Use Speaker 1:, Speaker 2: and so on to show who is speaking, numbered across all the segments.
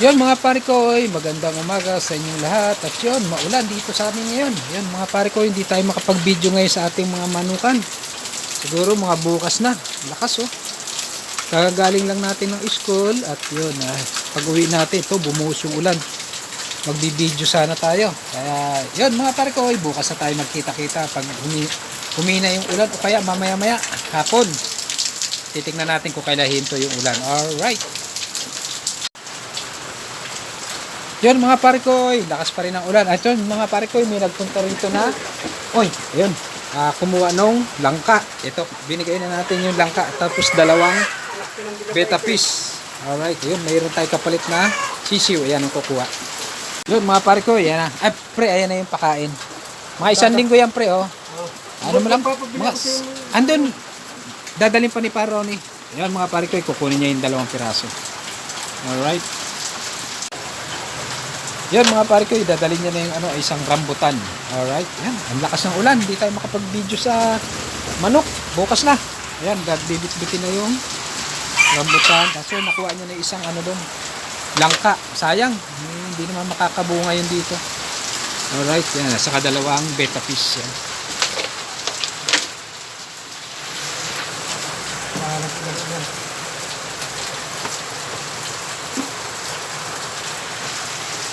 Speaker 1: Yun mga pare ko, magandang umaga sa inyong lahat. At yun, maulan dito sa amin ngayon. Yun mga pare ko, hindi tayo makapag-video ngayon sa ating mga manukan. Siguro mga bukas na. Lakas oh. Kagagaling lang natin ng school. At yun, pag uwi natin, ito bumuhos yung ulan. Magbibideo sana tayo. Kaya yun mga pare ko, bukas na tayo magkita-kita pag humina yung ulan. O kaya mamaya-maya, hapon. Titignan natin kung kailan hinto yung ulan. Alright. Yun mga pare ko, lakas pa rin ang ulan. At yun mga pare ko, may nagpunta rito na, ayun, kumuha nung langka. Ito, binigay na natin yung langka. Tapos dalawang beta fish. Alright, yun, mayroon tayo kapalit na sisiw. Ayan ang kukuha. Yun mga pare ko, yan na. Ay, pre, ayan na yung pakain. Mga isang linggo yan pre, oh. Ano mo lang, mga, andun, dadalhin pa ni Paroni. Yan mga pare ko, kukunin niya yung dalawang piraso. Alright. Yan mga pare ko, idadalhin niya na yung isang rambutan. Alright, yan. Ang lakas ng ulan, hindi tayo makapag-video sa manok. Bukas na. Ayan, bibit-bitin na yung rambutan. Kasi nakuha niya na isang doon, langka. Sayang, hindi naman makakabunga yun dito. Alright, yan. Saka dalawang beta fish yan.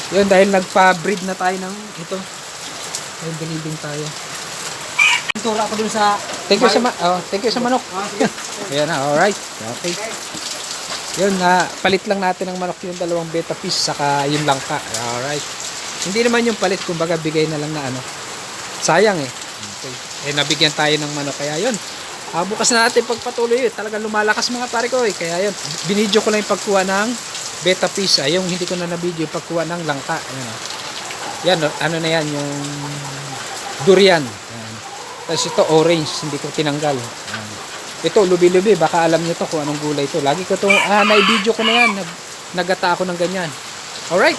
Speaker 1: Yun, dahil nagpa-breed na tayo ng ito. Ayun, binibing tayo.
Speaker 2: Tura ako dun sa...
Speaker 1: Thank you sa manok. Ayan na, alright. Okay. Yun, palit lang natin ng manok yung dalawang beta fish saka yung langka. Alright. Hindi naman yung palit, kumbaga bigay na lang na sayang eh. Okay. Nabigyan tayo ng manok. Kaya yun, bukas na natin pagpatuloy. Talagang lumalakas mga pare ko eh. Kaya yun, binidyo ko lang yung pagkuha ng beta fish, yung hindi ko na na-video pagkuha ng langka. Yan, ano na yan, yung durian. Yan. Tapos ito orange, hindi ko tinanggal. Yan. Ito lubi-lubi, baka alam niyo to kung anong gulay ito. Lagi ko to na-video ko na yan, nagata ako ng ganyan. Alright,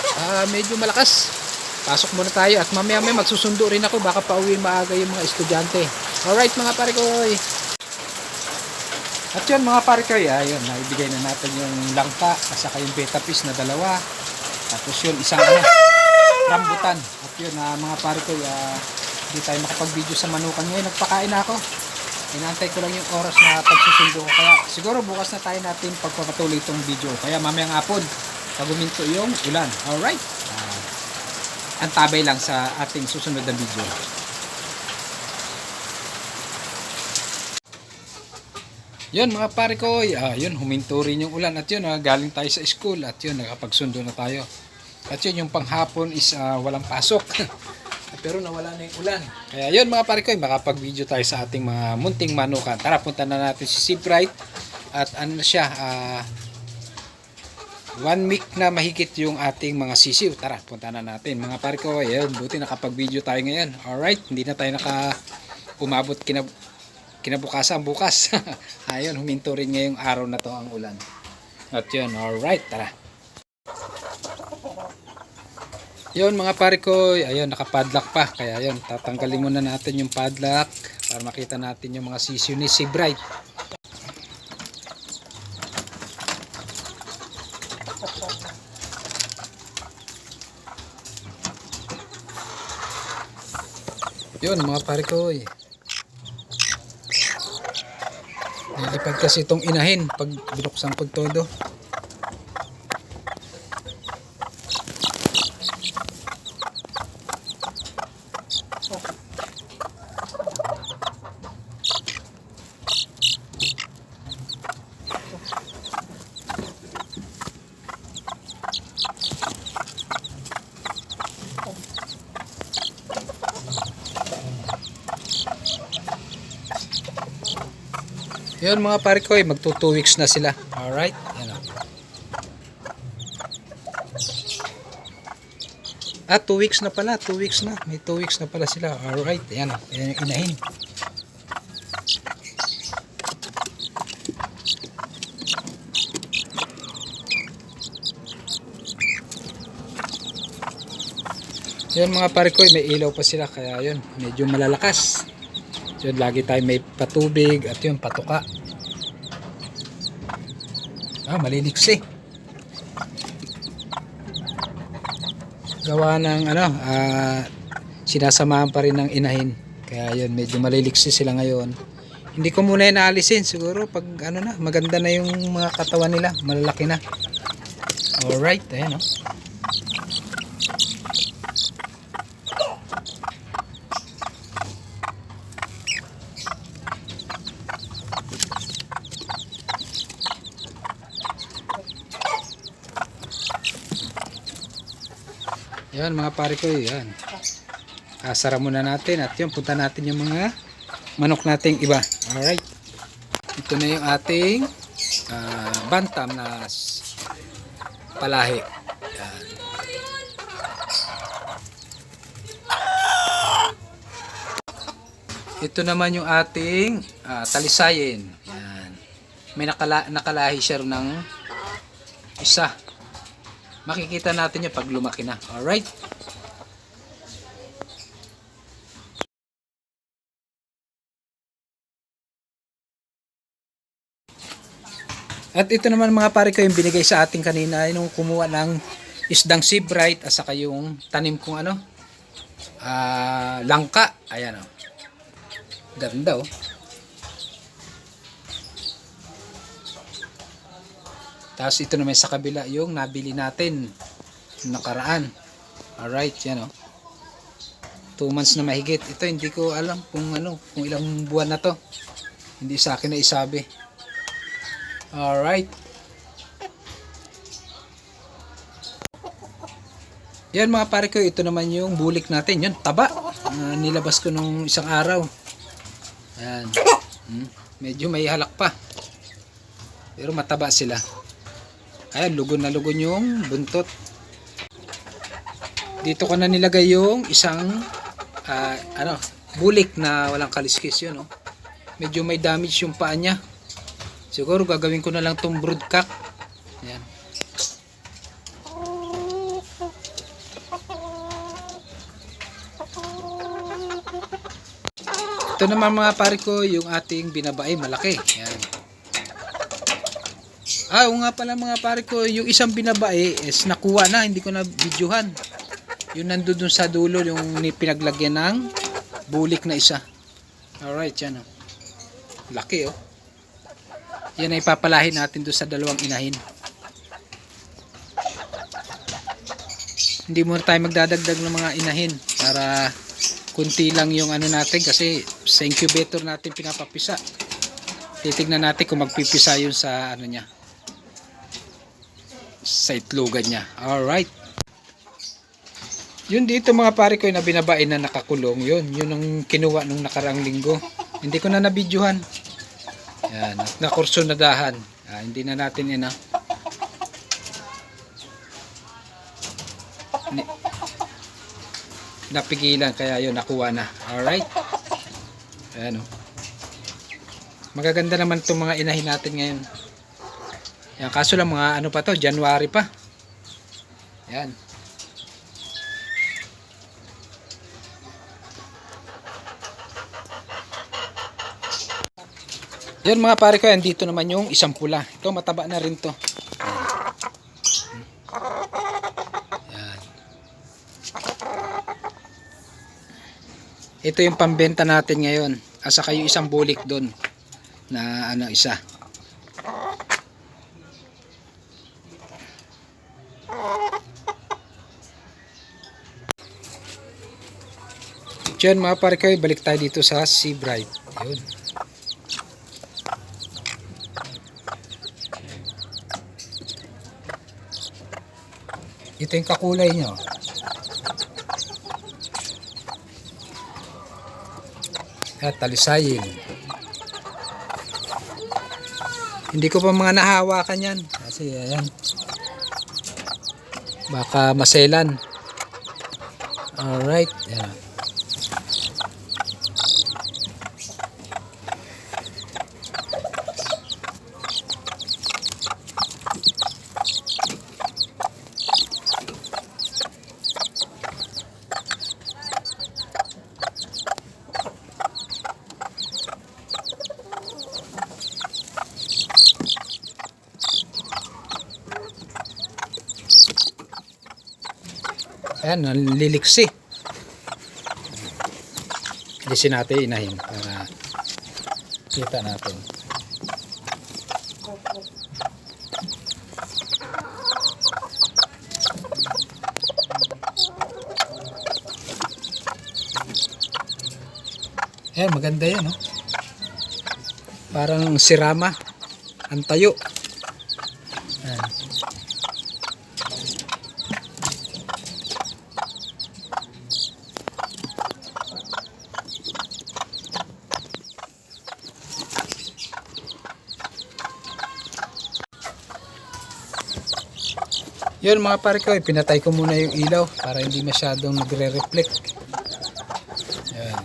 Speaker 1: medyo malakas. Pasok muna tayo at mamaya-maya magsusundo rin ako, baka pauwi maaga yung mga estudyante. Alright mga pare ko. At yun mga pare ko, yun, naibigay na natin yung langka at saka yung beta fish na dalawa. Tapos yun, isang rambutan. At yun, mga pare ko, hindi tayo makapag-video sa manukan ngayon. Nagpakain na ako. Inantay ko lang yung oras na pagsusundo ko. Kaya siguro bukas na tayo natin pagpapatuloy itong video. Kaya mamayang hapon, pag uminto yung ulan. Alright. Antabay lang sa ating susunod na video. Yun mga pare ko, yun, huminto rin yung ulan. At yun, galing tayo sa school. At yun, nakapagsundo na tayo. At yun, yung panghapon is walang pasok. Pero nawala na yung ulan. Kaya yun mga pare ko, makapag-video tayo sa ating mga munting manukan. Tara, punta na natin si Seabright. At ano na siya, 1 week na mahigit yung ating mga sisiw. Tara, punta na natin. Mga pare ko, yun, buti nakapag-video tayo ngayon. Alright, hindi na tayo umabot kinabukasan bukas. Ayun, huminto rin ngayong araw na to ang ulan. At yun, alright, tara. Yun mga pare ko, ayun, nakapadlock pa. Kaya yun, tatanggalin muna natin yung padlock para makita natin yung mga sisiw ni Seabright. Yun mga pare ko, nilipad kasi itong inahin pag binuksan ko todo. Yun mga pare ko, magto 2 weeks na sila. Alright, yan o. 2 weeks na pala, 2 weeks na. May 2 weeks na pala sila. Alright, yan o. Yan yung inahin. Yun mga pare ko, may ilaw pa sila. Kaya yun, medyo malalakas. Yun, lagi tayo may patubig at yun, patuka. Malinis eh. gawa ng sinasamahan pa rin ng inahin. Kaya yun, medyo maliliksi sila ngayon. Hindi ko muna inaalisin. Siguro pag maganda na yung mga katawan nila, malalaki na. Alright, ayan o. Yan mga pare ko, yan. Asara muna natin at yun, punta natin yung mga manok nating iba. Alright. Ito na yung ating bantam na palahi. Yan. Ito naman yung ating talisayin. Yan. May nakalahi siya ng isa. Makikita natin yung pag lumaki na. Alright. At ito naman mga pare ko yung binigay sa ating kanina yung kumuha ng isdang sea bright at saka yung tanim kong langka. Ayan o. Ganda o. Tapos ito naman sa kabila yung nabili natin nakaraan. Alright, yan o. 2 months na mahigit. Ito hindi ko alam kung kung ilang buwan na to. Hindi sa akin na isabi. Alright. Yan mga pare ko, ito naman yung bulik natin. Yan, taba. Nilabas ko nung isang araw. Yan. Medyo may halak pa. Pero mataba sila. Ayan, lugon na lugon yung buntot. Dito ko na nilagay yung isang bulik na walang kaliskis yun. Medyo may damage yung paa niya. Siguro gagawin ko na lang tong broodcock. Ayan. Ito naman mga pare ko yung ating binabae malaki. Ayan. Oo nga pala mga pare ko, yung isang binabae is nakuha na, hindi ko na videohan. Yung nandun sa dulo, yung pinaglagyan ng bulik na isa. Alright, yan o. Laki o. Yan ay papalahin natin doon sa dalawang inahin. Hindi muna tayo magdadagdag ng mga inahin para kunti lang yung natin kasi sa incubator natin pinapapisa. Titignan natin kung magpipisa yun sa niya. Sa itlogan niya. Alright. Yun dito mga pare ko na binabae na nakakulong. Yun ang kinuha nung nakaraang linggo. Hindi ko na nabidyohan. Yan. Nakurso na dahan. Hindi na natin napigilan. Kaya yun nakuha na. Alright. Ayan o. Magaganda naman itong mga inahin natin ngayon. Yan, kaso lang mga pa to, January pa. Yan. Yan mga pare ko, yan dito naman yung isang pula. Ito mataba na rin to. Yan. Ito yung pambenta natin ngayon. Asa kayo isang bulik doon na isa. Diyan mga pare ko, balik tayo dito sa Sea Bright. Yun. Ito yung kakulay nyo. At talisayin. Hindi ko pa mga nahawakan yan. Kasi ayan. Baka maselan. Alright. Yan. Ayan, naliliksi. Alisin natin, inahin para kita natin. Ayan, maganda yan, no? Parang sirama ang tayo. Ayan. Yun mga pare ko, pinatay ko muna yung ilaw para hindi masyadong nagre-reflect. Ayan.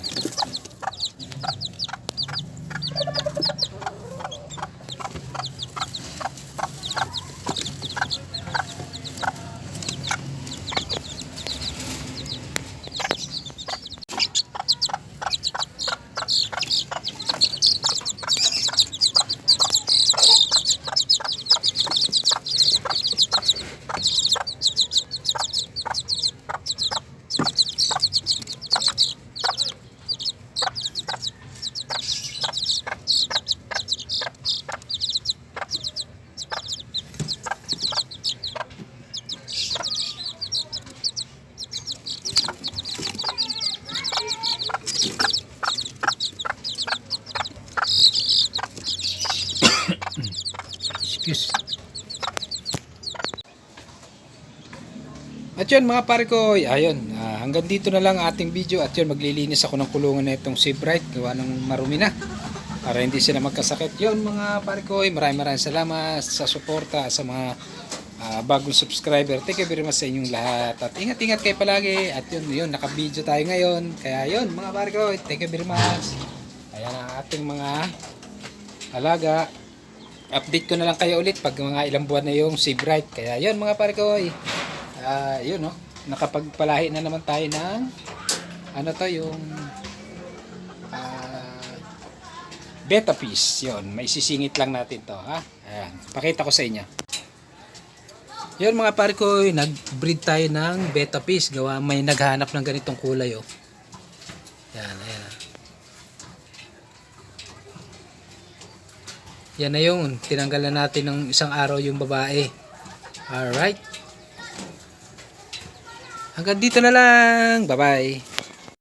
Speaker 1: Excuse. At yun mga pare ko, ayun, hanggang dito na lang ating video. At yun, maglilinis ako ng kulungan na itong Seabright, gawa ng marumi na para hindi sila magkasakit. Yun mga pare ko, maraming salamat sa suporta sa mga bagong subscriber. Thank you very much sa inyong lahat. At ingat-ingat kayo palagi. At yun, naka-video tayo ngayon. Kaya yun mga pare ko, thank you very much. Ayan ang ating mga alaga. Update ko na lang kayo ulit pag mga ilang buwan na yung Seabright. Kaya yun mga pare ko, yun no, nakapagpalahi na naman tayo ng ano to, yung beta piece. Yun, may sisingit lang natin to, ha. Ayan, pakita ko sa inyo. Yun mga pare ko, nag-breed tayo ng beta piece. Gawa, may naghanap ng ganitong kulay, oh. Yan, ayan. Yan na yung tinanggalan natin ng isang araw yung babae. Alright. Hanggang dito na lang. Bye-bye.